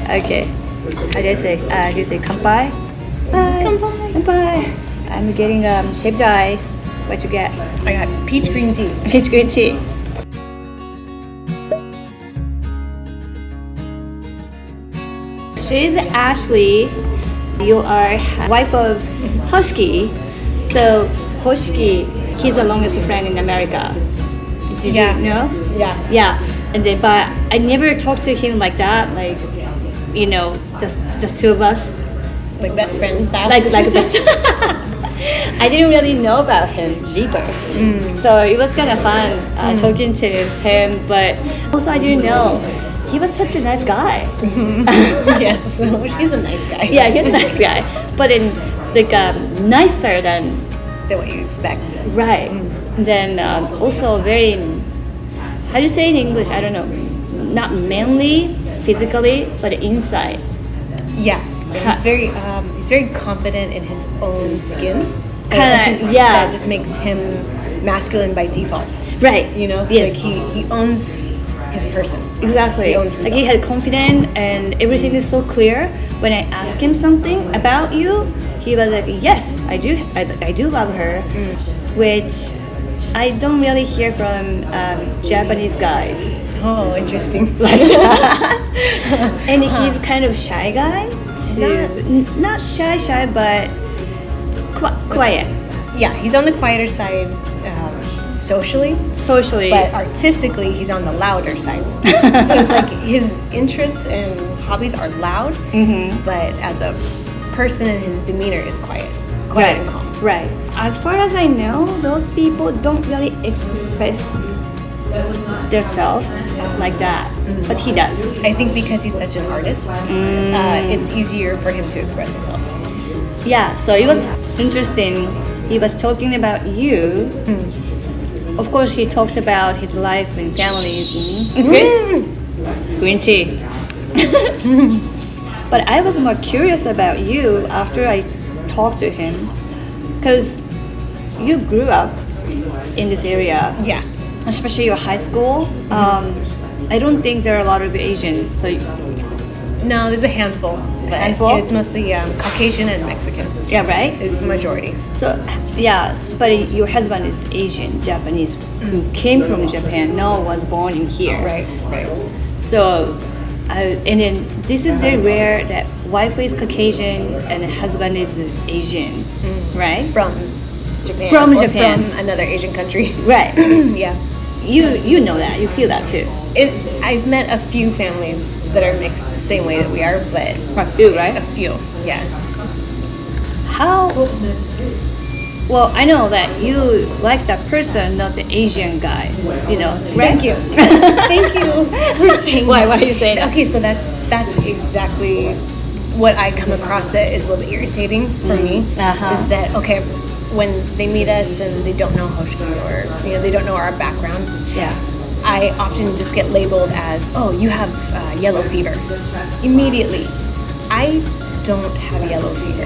Okay. How do you say? Do you say kanpai? Kanpai. Kanpai. I'm getting shaved ice. What you get? I got peach green tea. Peach green tea. She's Ashley. You are wife of HOSHIKI. So HOSHIKI, he's the longest friend in America. Did you know? Yeah. Yeah. And then, but I never talked to him like that. Like, you know, just two of us. Like best friends style. Like best. I didn't really know about him deeper. So it was kind of fun talking to him. But also I didn't know he was such a nice guy. Yes, he's a nice guy. Yeah, he's a nice guy. But in like nicer than what you expect. Right. Then also very, how do you say in English? I don't know. Not manly physically, but inside. Yeah. He's very confident in his own skin. So Yeah. That just makes him masculine by default. Right. You know? Yes. Like he owns his person. Exactly. He owns like he had confidence and everything is so clear. When I ask him something about you, he was like, yes, I do love her, which I don't really hear from Japanese guys. Oh, interesting. And he's kind of shy guy. Not shy, but quiet. Yeah, he's on the quieter side socially, but artistically he's on the louder side. So it's like his interests and hobbies are loud, but as a person, his demeanor is quiet and calm. Right. As far as I know, those people don't really express themselves like that, but he does. I think because he's such an artist, it's easier for him to express himself. Yeah, so it was interesting. He was talking about you. Of course, he talked about his life and family. It's good. Green tea. But I was more curious about you after I talked to him, because you grew up in this area. Yeah. Especially your high school. I don't think there are a lot of Asians. So no, there's a handful. But it's mostly Caucasian and Mexican. Yeah, right? It's the majority. So, yeah, but your husband is Asian, Japanese, who came from Japan, was born in here. Right. So, and then this is very rare that wife is Caucasian and husband is Asian, right? From Japan. From Japan. From another Asian country. Right. Yeah. You know that. You feel that too. I've met a few families that are mixed the same way that we are, but a few, right? A few, yeah. How? Well, I know that you like that person, not the Asian guy. You know, right? Thank you. Thank you for saying. Why are you saying that? Okay, so that's exactly what I come across that is a little irritating for me. Is that when they meet us and they don't know HOSHIKI or they don't know our backgrounds. Yeah. I often just get labeled as, oh, you have yellow fever. Immediately. I don't have yellow fever.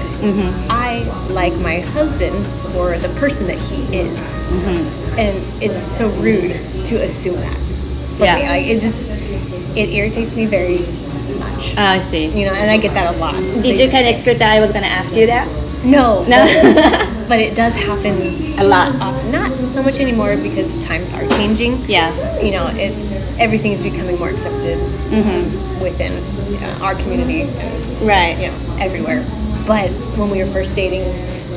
I like my husband for the person that he is. And it's so rude to assume that. For me. Like, it irritates me very much. I see. And I get that a lot. Did you kind of expect that I was going to ask you that? No. But it does happen a lot. Often. Not so much anymore because times are changing. Yeah. Everything is becoming more accepted within our community. Right. Everywhere. But when we were first dating,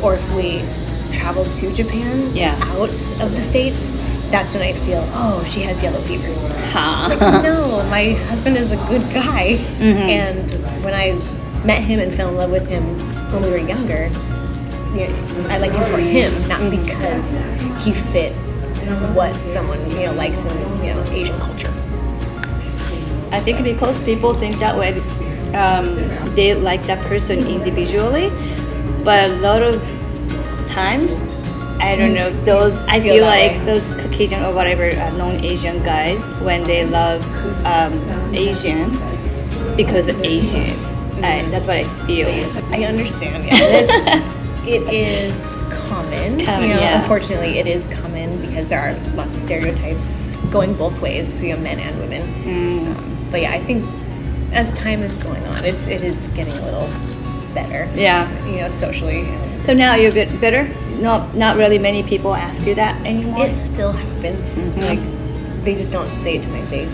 or if we traveled to Japan, out of the States, that's when I feel, oh, she has yellow fever. Like, no, my husband is a good guy. And when I met him and fell in love with him when we were younger, I liked him for him, not because he fit what someone likes in Asian culture. I think because people think that way, they like that person individually, but a lot of times, I don't know, I feel like those Caucasian or whatever non-Asian guys, when they love Asian because of Asian, that's what I feel. I understand. Yeah. It is common. Unfortunately, it is common because there are lots of stereotypes going both ways, men and women. But yeah, I think as time is going on, it is getting a little better. Yeah. Socially. So now you're a bit better? Not really many people ask you that anymore? It still happens. Like, they just don't say it to my face.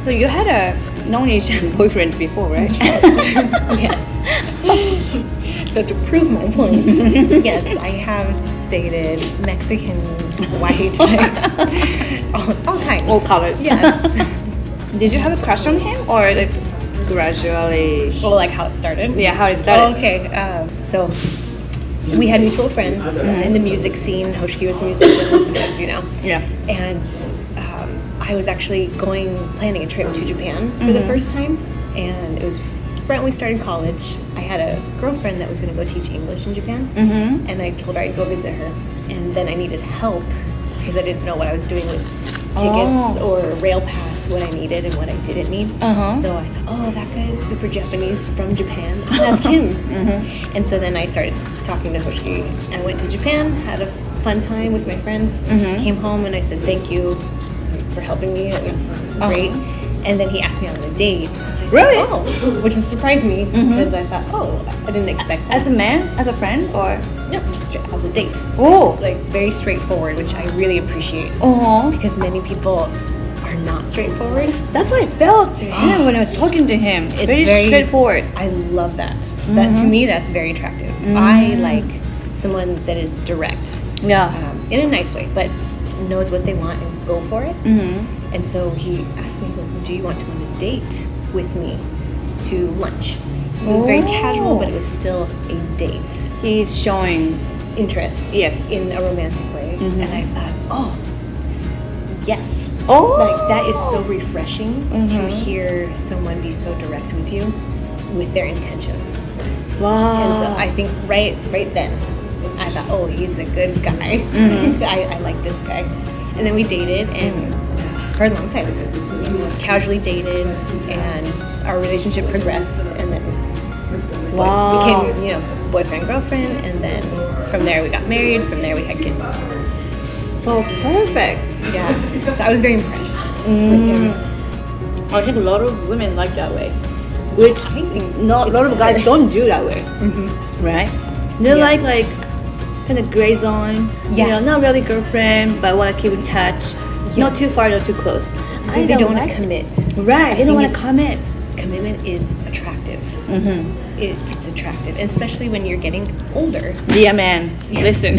So you had a non-Asian boyfriend before, right? Yes. So to prove my point, yes, I have dated Mexican, white, all kinds. All colors. Yes. Did you have a crush on him, or like gradually? Well, like how it started? Yeah, how it started. Oh, okay. So we had mutual friends in the music scene. HOSHIKI was a musician, as you know. Yeah. And I was actually planning a trip to Japan for the first time, and it was right when we started college. I had a girlfriend that was going to go teach English in Japan, and I told her I'd go visit her, and then I needed help because I didn't know what I was doing with tickets or rail pass, what I needed and what I didn't need. So I thought, that guy is super Japanese from Japan. I'll ask him. And so then I started talking to HOSHIKI. I went to Japan, had a fun time with my friends, came home and I said thank you for helping me. It was great. And then he asked me on a date. Really? Said, which surprised me because I thought, I didn't expect that. As a man, as a friend, or? No, just as a date. Oh. Like very straightforward, which I really appreciate. Because many people are not straightforward. That's what I felt to him when I was talking to him. It's very straightforward. I love that. That to me, that's very attractive. I like someone that is direct. Yeah. In a nice way, but knows what they want and go for it. And so he asked me, he goes, do you want to go on a date with me to lunch? So it was very casual, but it was still a date. He's showing interest in a romantic way. And I thought, yes. Like that is so refreshing to hear someone be so direct with you with their intention. Wow. And so I think right then I thought, he's a good guy. I like this guy. And then we dated and for a long time. We just casually dated and our relationship progressed and then became, boyfriend, girlfriend, and then from there we got married, from there we had kids. So perfect. Yeah. So I was very impressed with him. I think a lot of women like that way. Which I think a lot of guys don't do that way. Right? They like kind of gray zone. Not really girlfriend, but want to keep in touch. Not too far, not too close. They don't want to commit. Right, they don't want to commit. Commitment is attractive. It's attractive, especially when you're getting older. Yeah, man. Listen.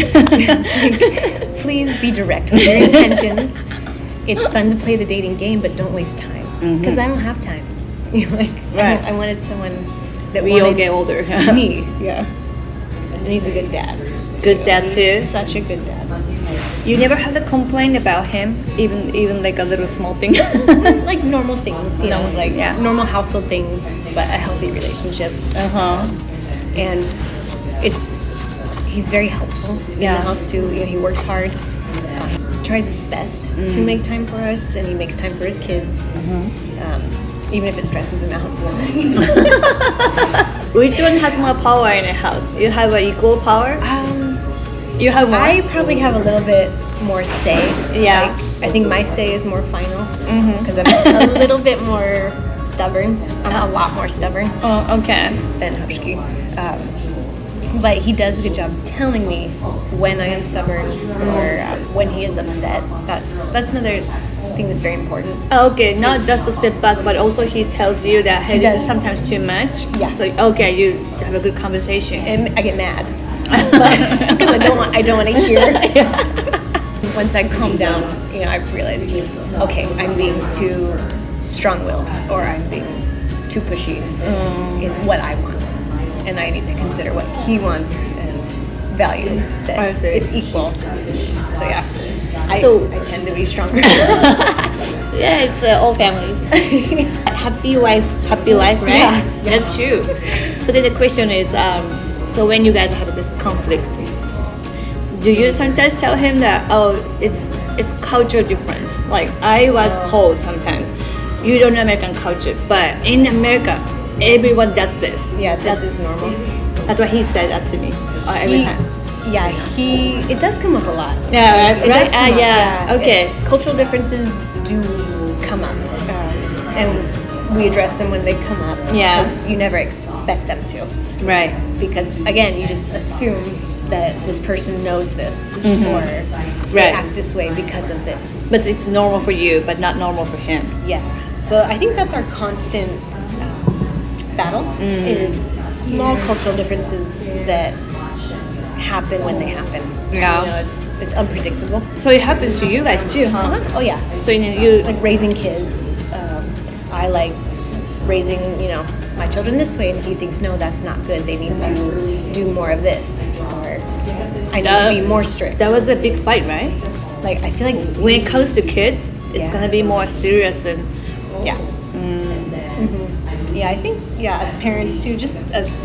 Please be direct with your intentions. It's fun to play the dating game, but don't waste time. Because I don't have time. I wanted someone that we all get older. Me, and he's a good dad. Good dad too. Such a good dad. You never had a complaint about him, even like a little small thing. Like normal things, normal household things, but a healthy relationship. And he's very helpful in the house too. He works hard, tries his best to make time for us, and he makes time for his kids. Even if it stresses him out. Which one has more power in the house? You have an equal power? You have more? I probably have a little bit more say. Yeah. I think my say is more final because I'm a little bit more stubborn. I'm a lot more stubborn. Than HOSHIKI. But he does a good job telling me when I am stubborn or when he is upset. That's another thing that's very important. Not just to step back, but also he tells you that hey, this is sometimes too much. Yeah. So you have a good conversation. And I get mad because I don't want to hear. Once I calm down, I've realized, I'm being too strong-willed or I'm being too pushy in what I want, and I need to consider what he wants and value that it's equal. So I tend to be stronger. It's all families. Happy wife, happy life, right? Yeah. That's true. So then the question is, so when you guys have this conflict, do you sometimes tell him that it's culture difference? Like I was told sometimes, you don't know American culture, but in America, everyone does this. Yeah, this is normal. That's what he said that to me every time. Yeah, it does come up a lot. Yeah, right? Okay. Cultural differences do come up. and we address them when they come up. Yeah. Because you never expect them to. Right. Because again, you just assume that this person knows this or they Right. act this way because of this. But it's normal for you, but not normal for him. Yeah. So I think that's our constant battle is small cultural differences that happen when they happen. Yeah. You know, it's unpredictable. So it happens to you guys too, huh? Oh yeah. So you Like raising kids. I like raising, my children this way, and he thinks, no, that's not good. They need to do more of this, or I need to be more strict. That was a big fight, right? Like, I feel like When it comes to kids, it's gonna be more serious and yeah. Yeah, I think, as parents too, just as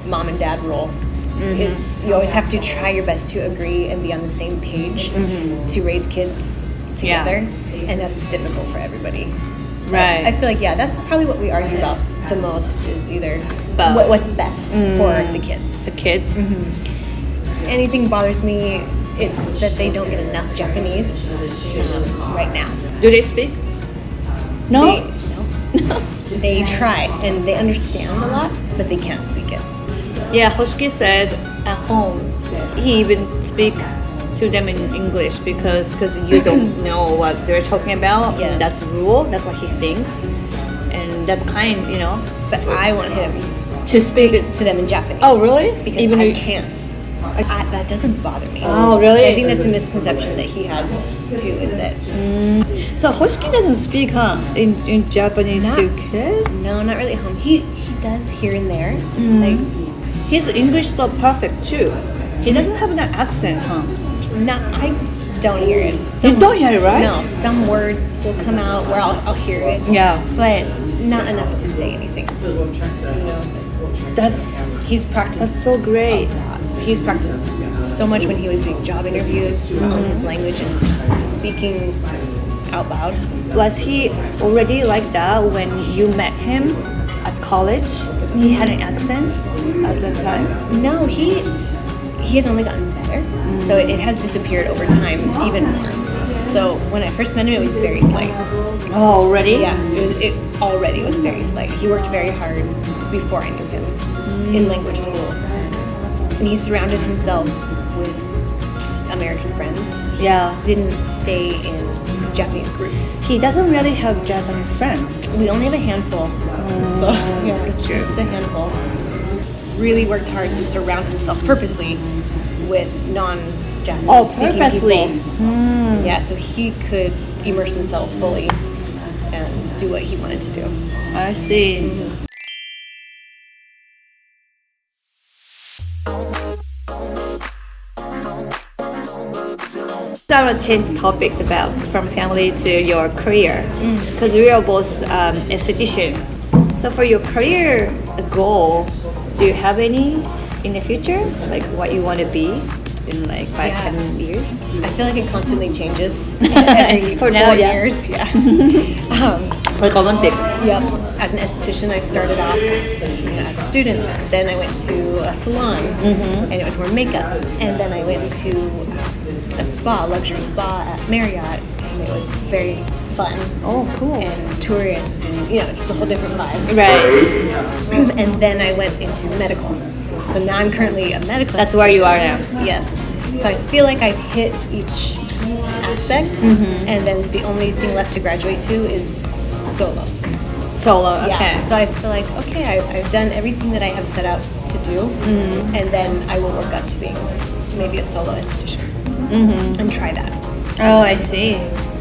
mom and dad role, it's you always have to try your best to agree and be on the same page to raise kids together, and that's difficult for everybody. So Right. I feel like, that's probably what we argue about the most is either About- what's best for the kids. the kids. Anything bothers me, it's that they don't get enough Japanese right now. Do they speak? No. They try and they understand a lot, but they can't speak it. Yeah, HOSHIKI said at home he even speak to them in English because you don't know what they're talking about. Yeah. And that's the rule. That's what he thinks, and that's kind, But I want him to speak it. to them in Japanese. Oh, really? Because Even I though- can't. That doesn't bother me. Oh, really? I think that's a misconception that he has too. Is that So HOSHIKI doesn't speak, huh? In Japanese Not- to kids? no, not really at home. He does here and there. Like His English so perfect too. He doesn't have that accent, huh? I don't hear it. You don't hear it, right? No, some words will come out where I'll hear it. Yeah. But not enough to say anything. That's He's practiced so great. He's practiced so much when he was doing job interviews on his language and speaking out loud. Was he already like that when you met him at college? He had an accent at that time? No, he has only gotten better. So it has disappeared over time even more. So when I first met him, it was very slight. Oh, already? Yeah, it already was very slight. He worked very hard before I knew him in language school. And he surrounded himself with just American friends. Yeah. Didn't stay in Japanese groups. He doesn't really have Japanese friends. We only have a handful. So, just a handful. Really worked hard to surround himself purposely with non-Japanese Oh, speaking purposely. people. Yeah, so he could immerse himself fully and do what he wanted to do. I see. I want to change topics about from family to your career because we are both esthetician. So for your career goal, do you have any in the future? Like what you want to be in like 5-10 years? I feel like it constantly changes every For 4 now, yeah. years. Yeah. Like Olympic. Yep. As an esthetician, I started off as a student. Then I went to a salon, and it was more makeup. And then I went to a spa, luxury spa at Marriott, and it was very fun. Oh, cool. And tourists, and just a whole different vibe. Right. And then I went into medical. So now I'm currently a medical. That's where you are now. Yes. So I feel like I've hit each aspect, and then the only thing left to graduate to is solo. Solo. Okay. Yeah. So I feel like, okay, I've done everything that I have set out to do, and then I will work up to being maybe a solo esthetician and try that. Oh, I see.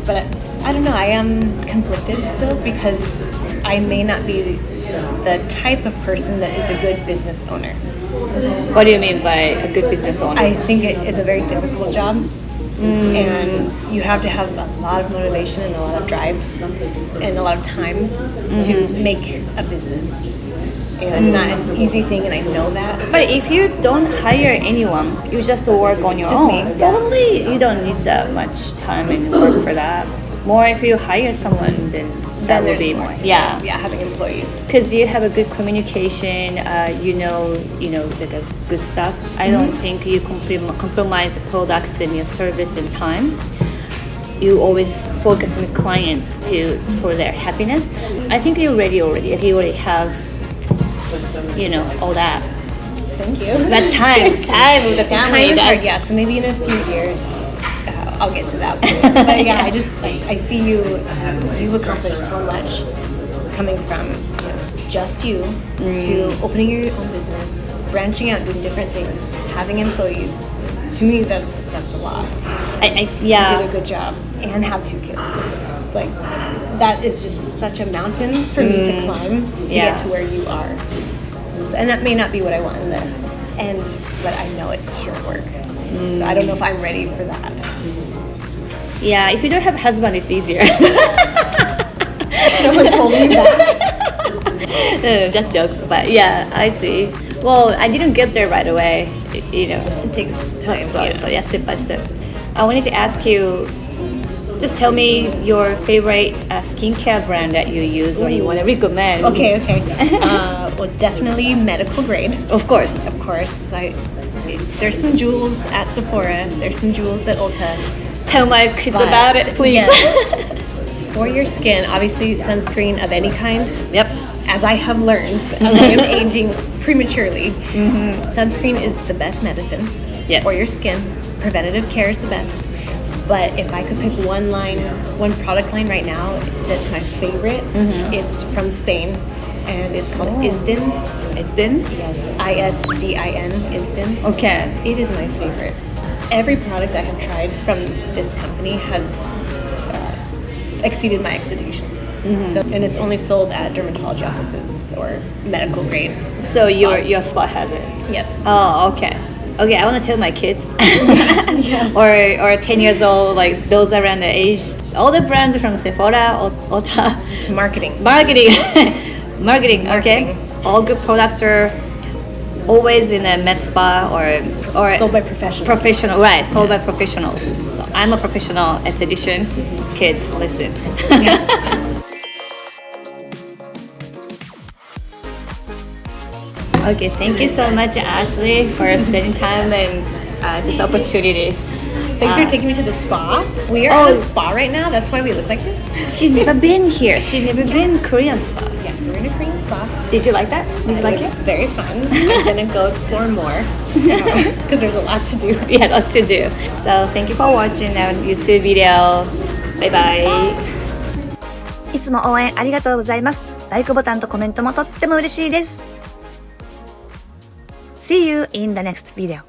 But I don't know, I am conflicted still because I may not be the type of person that is a good business owner. What do you mean by a good business owner? I think it is a very difficult job, and you have to have a lot of motivation and a lot of drive and a lot of time to make a business. It's not an easy thing, and I know that. But if you don't hire anyone, you just work on your Just own. me, yeah. Probably you don't need that much time and work for that. More if you hire someone, then that will there's be more more. to Yeah. it. Yeah, having employees. Because you have a good communication, you know the good stuff. I don't think you compromise the products and your service and time. you always focus on the client for their happiness. I think you're ready already. Like you already have, all that. Thank you. That time with the family. Time is hard, yeah. So maybe in a few years, I'll get to that point. But yeah, I see you've accomplished so much coming from just you to opening your own business, branching out, doing different things, having employees. To me, that's a lot. You did a good job and have 2 kids. It's like that is just such a mountain for me to climb to get to where you are. And that may not be what I want in the end, but I know it's hard work. So I don't know if I'm ready for that. Yeah, if you don't have a husband, it's easier. No one's holding you back. No, just joke, but yeah, I see. Well, I didn't get there right away. It takes time. So step by step. I wanted to ask you, just tell me your favorite skincare brand that you use or you want to recommend. Okay. Well, definitely medical grade. Of course. There's some jewels at Sephora. There's some jewels at Ulta. Tell my kids about it, please. Yes. For your skin, obviously sunscreen of any kind. Yep. As I have learned, as I am aging prematurely, sunscreen is the best medicine for your skin. Preventative care is the best. But if I could pick one product line right now that's my favorite, it's from Spain, and it's called Isdin. Isdin? Yes, ISDIN, Isdin. Okay. It is my favorite. Every product I have tried from this company has exceeded my expectations. And it's only sold at dermatology offices or medical grade. So your spa has it? Yes. Oh, okay. Okay, I want to tell my kids or 10 years old, like those around the age, all the brands from Sephora, Ulta. It's marketing. Marketing, okay? All good products are always in a med spa or sold by professionals. Sold by professionals. So I'm a professional esthetician. Kids, listen. Okay, thank you so much, Ashley, for spending time and this opportunity. Thanks for taking me to the spa. We are at a spa right now. That's why we look like this. She's never been here. She's never been Korean spa. Yes, we're in a Korean spa. Did you like that? Did you like it? Very fun. I'm gonna go explore more because there's a lot to do. Yeah, lots to do. So thank you for watching our YouTube video. Bye bye. いつも応援ありがとうございます。ライクボタンとコメントもとっても嬉しいです。See you in the next video.